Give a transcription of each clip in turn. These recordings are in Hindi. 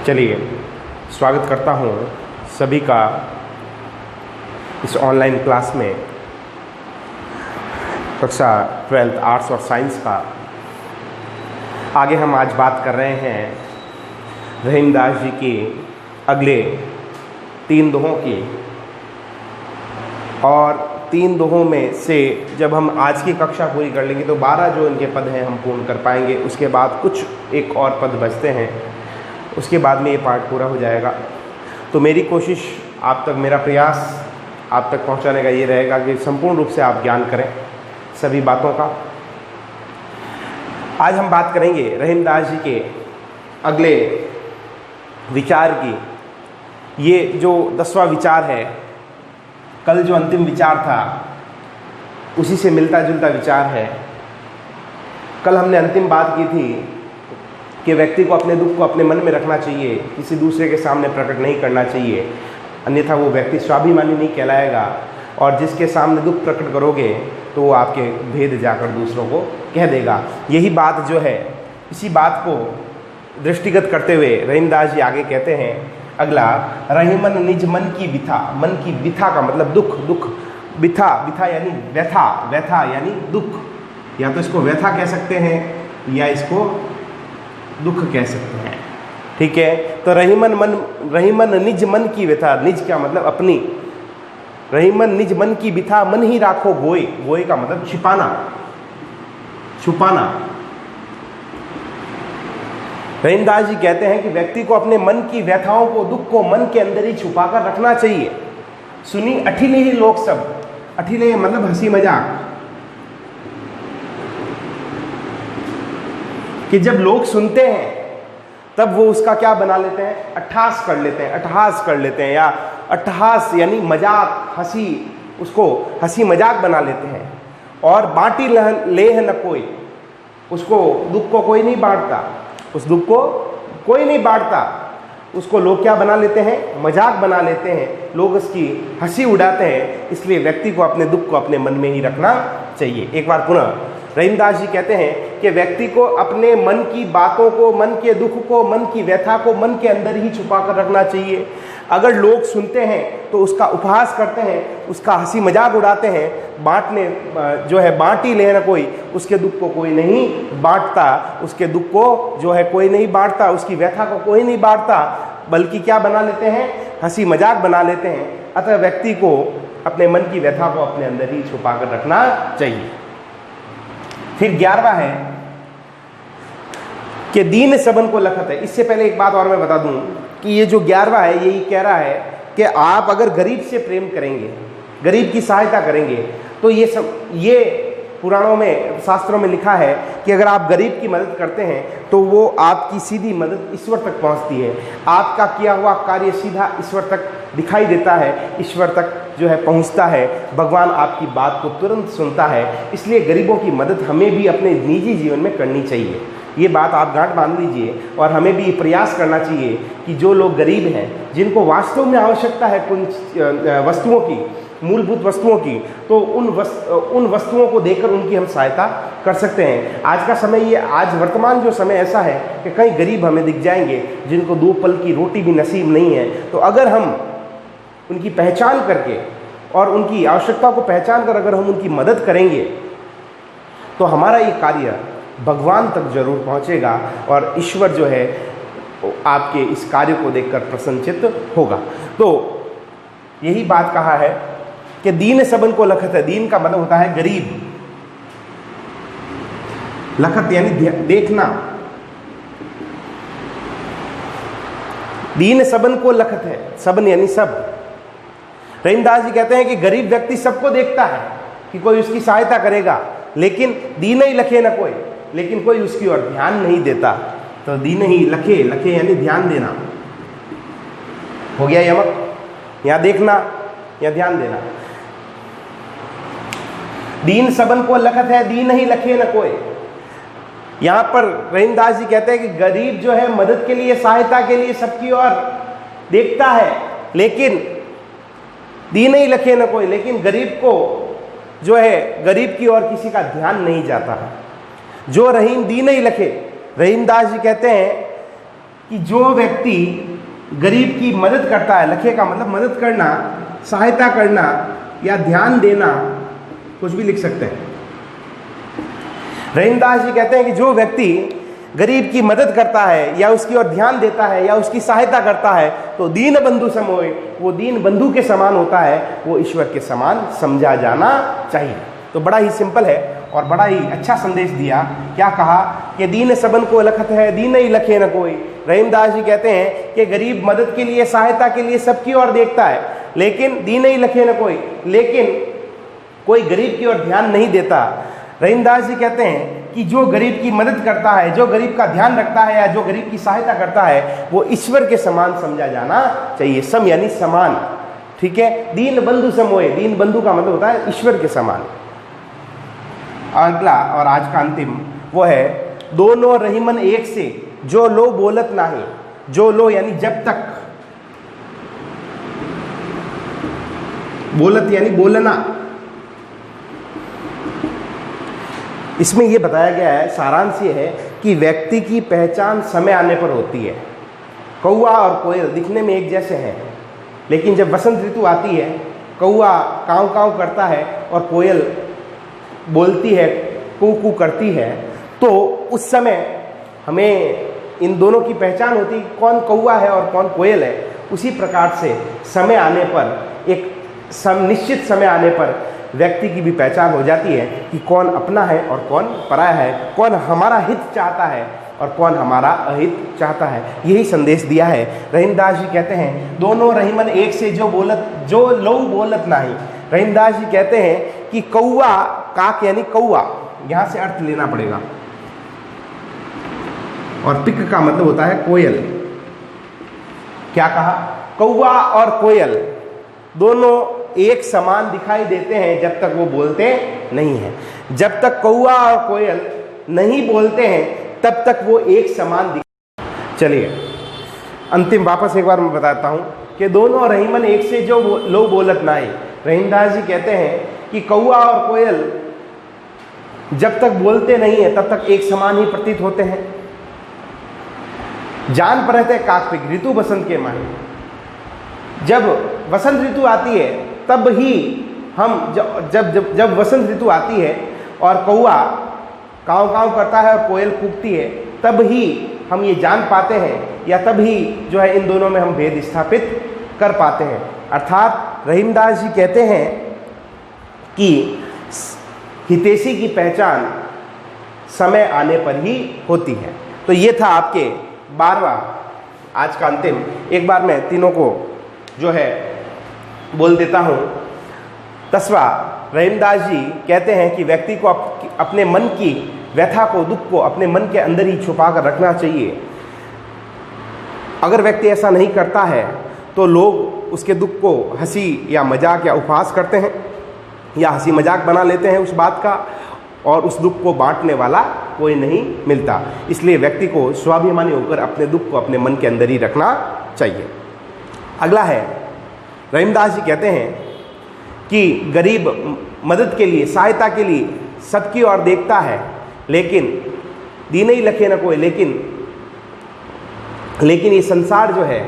चलिए स्वागत करता हूँ सभी का इस ऑनलाइन क्लास में कक्षा 12th आर्ट्स और साइंस का। आगे हम आज बात कर रहे हैं रहीमदास जी की अगले 3 दोहों की, और 3 दोहों में से जब हम आज की कक्षा पूरी कर लेंगे तो 12 जो इनके पद हैं हम पूर्ण कर पाएंगे। उसके बाद कुछ एक और पद बचते हैं, उसके बाद में ये पाठ पूरा हो जाएगा। तो मेरी कोशिश आप तक, मेरा प्रयास आप तक पहुंचाने का ये रहेगा कि संपूर्ण रूप से आप ज्ञान करें सभी बातों का। आज हम बात करेंगे रहीमदास जी के अगले विचार की। ये जो 10वां विचार है, कल जो अंतिम विचार था उसी से मिलता जुलता विचार है। कल हमने अंतिम बात की थी कि व्यक्ति को अपने दुख को अपने मन में रखना चाहिए, किसी दूसरे के सामने प्रकट नहीं करना चाहिए, अन्यथा वो व्यक्ति स्वाभिमानी नहीं कहलाएगा। और जिसके सामने दुख प्रकट करोगे तो वो आपके भेद जाकर दूसरों को कह देगा। यही बात जो है, इसी बात को दृष्टिगत करते हुए रहीमदास जी आगे कहते हैं अगला, रहीमन निज मन की बिथा। मन की बिथा का मतलब दुख, दुख बिथा, बिथा यानी व्यथा, व्यथा यानी दुख। या तो इसको व्यथा कह सकते हैं या इसको दुख कह सकते हैं, ठीक है। तो रहीमन निज मन की व्यथा, निज का मतलब अपनी, रहीमन निज मन की बिथा मन ही राखो गोय। गोय का मतलब छिपाना, छुपाना। रहीमदास जी कहते हैं कि व्यक्ति को अपने मन की व्यथाओं को, दुख को मन के अंदर ही छुपा कर रखना चाहिए। सुनी अठिले ही लोग सब, अठिले मतलब हंसी मजाक, कि जब लोग सुनते हैं तब वो उसका क्या बना लेते हैं, अट्ठास कर लेते हैं, अट्ठास कर लेते हैं, या अट्ठास यानी मजाक, हंसी, उसको हंसी मजाक बना लेते हैं। और बांटी लेह न कोई, उसको दुख को कोई नहीं बांटता, उस दुख को कोई नहीं बांटता, उसको लोग क्या बना लेते हैं, मजाक बना लेते हैं, लोग उसकी हंसी उड़ाते हैं। इसलिए व्यक्ति को अपने दुख को अपने मन में ही रखना चाहिए। एक बार पुनः रहीमदास जी कहते हैं कि व्यक्ति को अपने मन की बातों को, मन के दुख को, मन की व्यथा को मन के अंदर ही छुपा कर रखना चाहिए। अगर लोग सुनते हैं तो उसका उपहास करते हैं, उसका हंसी मजाक उड़ाते हैं। बांटने जो है, बांटी लेना कोई, उसके दुख को कोई नहीं बांटता, उसके दुख को जो है कोई नहीं बांटता, उसकी व्यथा को कोई नहीं बांटता, बल्कि क्या बना लेते हैं, हंसी मजाक बना लेते हैं। अतः व्यक्ति को अपने मन की व्यथा को अपने अंदर ही छुपा कर रखना चाहिए। फिर 11वां है कि दीन सबन को लखत है। इससे पहले एक बात और मैं बता दूं कि ये जो 11वां है, यही कह रहा है कि आप अगर गरीब से प्रेम करेंगे, गरीब की सहायता करेंगे, तो ये पुराणों में, शास्त्रों में लिखा है कि अगर आप गरीब की मदद करते हैं तो वो आपकी सीधी मदद ईश्वर तक पहुंचती है। आपका किया हुआ कार्य सीधा ईश्वर तक दिखाई देता है, ईश्वर तक जो है पहुंचता है। भगवान आपकी बात को तुरंत सुनता है। इसलिए गरीबों की मदद हमें भी अपने निजी जीवन में करनी चाहिए। ये बात आप गांठ बांध लीजिए। और हमें भी प्रयास करना चाहिए कि जो लोग गरीब हैं, जिनको वास्तव में आवश्यकता है कुछ वस्तुओं की, मूलभूत वस्तुओं की, तो उन वस्तुओं को देकर उनकी हम सहायता कर सकते हैं। आज का समय, ये आज वर्तमान जो समय ऐसा है कि कई गरीब हमें दिख जाएंगे जिनको 2 पल की रोटी भी नसीब नहीं है। तो अगर हम उनकी पहचान करके और उनकी आवश्यकता को पहचान कर अगर हम उनकी मदद करेंगे तो हमारा ये कार्य भगवान तक जरूर पहुंचेगा और ईश्वर जो है आपके इस कार्य को देखकर प्रसन्नचित्त होगा। तो यही बात कहा है कि दीन सबन को लखत है। दीन का मतलब होता है गरीब, लखत यानी देखना। दीन सबन को लखत है, सबन यानी सब। रहीमदास जी कहते हैं कि गरीब व्यक्ति सबको देखता है कि कोई उसकी सहायता करेगा, लेकिन दीन ही लखे न कोई, लेकिन कोई उसकी ओर ध्यान नहीं देता। तो दीन ही लखे, लखे यानी ध्यान देना हो गया यमक, या देखना या ध्यान देना। दीन सबन को लखत है, दीन ही लखे न कोई। यहां पर रहीमदास जी कहते हैं कि गरीब जो है मदद के लिए, सहायता के लिए सबकी ओर देखता है, लेकिन दीन ही लखे न कोई, लेकिन गरीब को जो है, गरीब की ओर किसी का ध्यान नहीं जाता है। जो रहीम दीन ही लखे, रहीमदास जी कहते हैं कि जो व्यक्ति गरीब की मदद करता है, लखे का मतलब मदद करना, सहायता करना या ध्यान देना, कुछ भी लिख सकते हैं। रहीमदास जी कहते हैं कि जो व्यक्ति गरीब की मदद करता है या उसकी ओर ध्यान देता है या उसकी सहायता करता है तो दीन बंधु समोए, वो दीन बंधु के समान होता है, वो ईश्वर के समान समझा जाना चाहिए। तो बड़ा ही सिंपल है और बड़ा ही अच्छा संदेश दिया। क्या कहा कि दीन सबन को लखत है, दीन ही लखे न कोई। रहीमदास जी कहते हैं कि गरीब मदद के लिए, सहायता के लिए सबकी ओर देखता है, लेकिन दीन ही लखे न कोई, लेकिन कोई गरीब की ओर ध्यान नहीं देता। रहीमदास जी कहते हैं कि जो गरीब की मदद करता है, जो गरीब का ध्यान रखता है या जो गरीब की सहायता करता है, वो ईश्वर के समान समझा जाना चाहिए। सम यानी समान, ठीक है। दीन बंधु समोए, दीन बंधु का मतलब होता है ईश्वर के समान। अगला और आज का अंतिम वो है, दोनों रहीमन एक से जो लो बोलत नाही। जो लो यानी जब तक, बोलत यानी बोलना। इसमें यह बताया गया है, सारांश ये है कि व्यक्ति की पहचान समय आने पर होती है। कौआ और कोयल दिखने में एक जैसे हैं, लेकिन जब वसंत ऋतु आती है, कौआ काँव काँव करता है और कोयल बोलती है, कू कू करती है, तो उस समय हमें इन दोनों की पहचान होती है, कौन कौआ है और कौन कोयल है। उसी प्रकार से समय आने पर, एक निश्चित समय आने पर व्यक्ति की भी पहचान हो जाती है कि कौन अपना है और कौन पराया है, कौन हमारा हित चाहता है और कौन हमारा अहित चाहता है। यही संदेश दिया है। रहीमदास जी कहते हैं, दोनों रहीमन एक से जो लो बोलत नाही। रहीमदास जी कहते हैं कि कौआ, काक यानी कौआ, यहां से अर्थ लेना पड़ेगा, और पिक का मतलब होता है कोयल। क्या कहा? कौआ और कोयल दोनों एक समान दिखाई देते हैं जब तक वो बोलते नहीं हैं। जब तक कौआ और कोयल नहीं बोलते हैं तब तक वो एक समान दिखाई। चलिए अंतिम वापस एक बार मैं बताता हूं कि दोनों रहीमन एक से जो लो बोलत नाही। रहीमदास जी कहते हैं कि कौआ और कोयल जब तक बोलते नहीं है तब तक एक समान ही प्रतीत होते हैं। जान पर रहते काक पिक ऋतु बसंत के माही। जब वसंत ऋतु आती है तब ही हम जब वसंत ऋतु आती है और कौआ काँव काँव करता है और कोयल कूकती है, तब ही हम ये जान पाते हैं या तब ही जो है इन दोनों में हम भेद स्थापित कर पाते हैं। अर्थात रहीमदास जी कहते हैं कि हितैषी की पहचान समय आने पर ही होती है। तो ये था आपके 12वां आज का अंतिम। एक बार मैं तीनों को जो है बोल देता हूँ। 10वां, रहीमदास जी कहते हैं कि व्यक्ति को अपने मन की व्यथा को, दुख को अपने मन के अंदर ही छुपा कर रखना चाहिए। अगर व्यक्ति ऐसा नहीं करता है तो लोग उसके दुख को हंसी या मजाक या उपहास करते हैं या हंसी मजाक बना लेते हैं उस बात का, और उस दुख को बांटने वाला कोई नहीं मिलता। इसलिए व्यक्ति को स्वाभिमानी होकर अपने दुख को अपने मन के अंदर ही रखना चाहिए। अगला है, रहीमदास जी कहते हैं कि गरीब मदद के लिए, सहायता के लिए सबकी ओर देखता है, लेकिन दीन ही लखे न कोई, लेकिन ये संसार जो है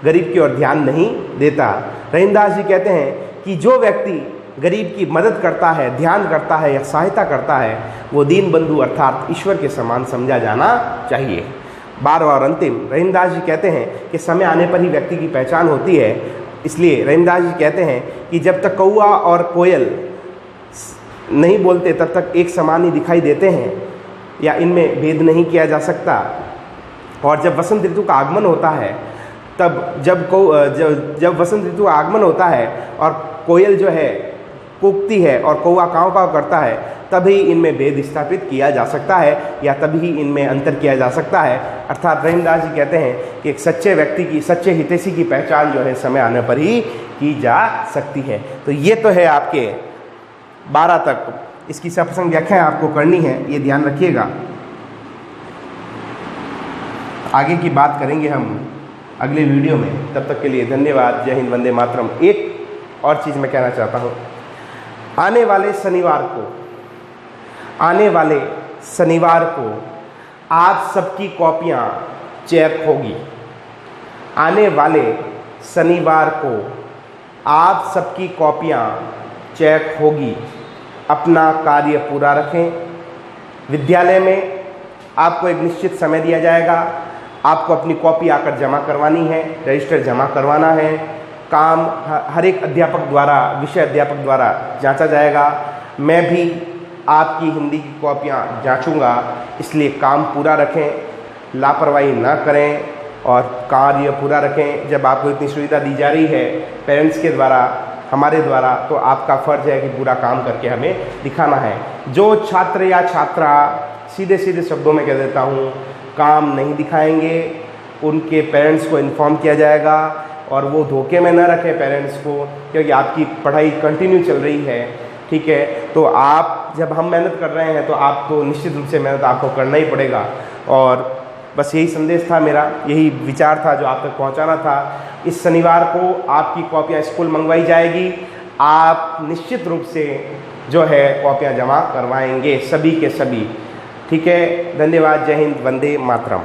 गरीब की ओर ध्यान नहीं देता। रहीमदास जी कहते हैं कि जो व्यक्ति गरीब की मदद करता है, ध्यान करता है या सहायता करता है, वो दीन बंधु अर्थात ईश्वर के समान समझा जाना चाहिए। 12वां और अंतिम, रहीमदास जी कहते हैं कि समय आने पर ही व्यक्ति की पहचान होती है। इसलिए रहीमदास जी कहते हैं कि जब तक कौआ और कोयल नहीं बोलते तब तक एक समान ही दिखाई देते हैं या इनमें भेद नहीं किया जा सकता। और जब वसंत ऋतु का आगमन होता है, तब जब वसंत ऋतु का आगमन होता है और कोयल जो है कूकती है और कौआ काँव काँव करता है, तभी इनमें भेद स्थापित किया जा सकता है या तभी इनमें अंतर किया जा सकता है। अर्थात रहीमदास जी कहते हैं कि एक सच्चे व्यक्ति की, सच्चे हितैषी की पहचान जो है समय आने पर ही की जा सकती है। तो ये तो है आपके 12 तक, इसकी सप्रसंग व्याख्या आपको करनी है, ये ध्यान रखिएगा। आगे की बात करेंगे हम अगले वीडियो में। तब तक के लिए धन्यवाद। जय हिंद, वंदे मातरम। एक और चीज़ मैं कहना चाहता हूँ, आने वाले शनिवार को आप सबकी कॉपियाँ चेक होगी। आने वाले शनिवार को आप सबकी कॉपियाँ चेक होगी। अपना कार्य पूरा रखें। विद्यालय में आपको एक निश्चित समय दिया जाएगा, आपको अपनी कॉपी आकर जमा करवानी है, रजिस्टर जमा करवाना है। काम हर एक अध्यापक द्वारा, विषय अध्यापक द्वारा जांचा जाएगा। मैं भी आपकी हिंदी की कॉपियाँ जांचूंगा, इसलिए काम पूरा रखें, लापरवाही ना करें और कार्य पूरा रखें। जब आपको इतनी सुविधा दी जा रही है पेरेंट्स के द्वारा, हमारे द्वारा, तो आपका फ़र्ज़ है कि पूरा काम करके हमें दिखाना है। जो छात्र या छात्रा सीधे सीधे शब्दों में कह देता हूँ काम नहीं दिखाएंगे, उनके पेरेंट्स को इन्फॉर्म किया जाएगा और वो धोखे में न रखें पेरेंट्स को, क्योंकि आपकी पढ़ाई कंटिन्यू चल रही है। ठीक है, तो आप, जब हम मेहनत कर रहे हैं तो आप तो निश्चित रूप से मेहनत आपको करना ही पड़ेगा। और बस यही संदेश था मेरा, यही विचार था जो आप तक पहुंचाना था। इस शनिवार को आपकी कॉपियां स्कूल मंगवाई जाएगी। आप निश्चित रूप से जो है कॉपियां जमा करवाएंगे, सभी के सभी। ठीक है, धन्यवाद। जय हिंद, वंदे मातरम।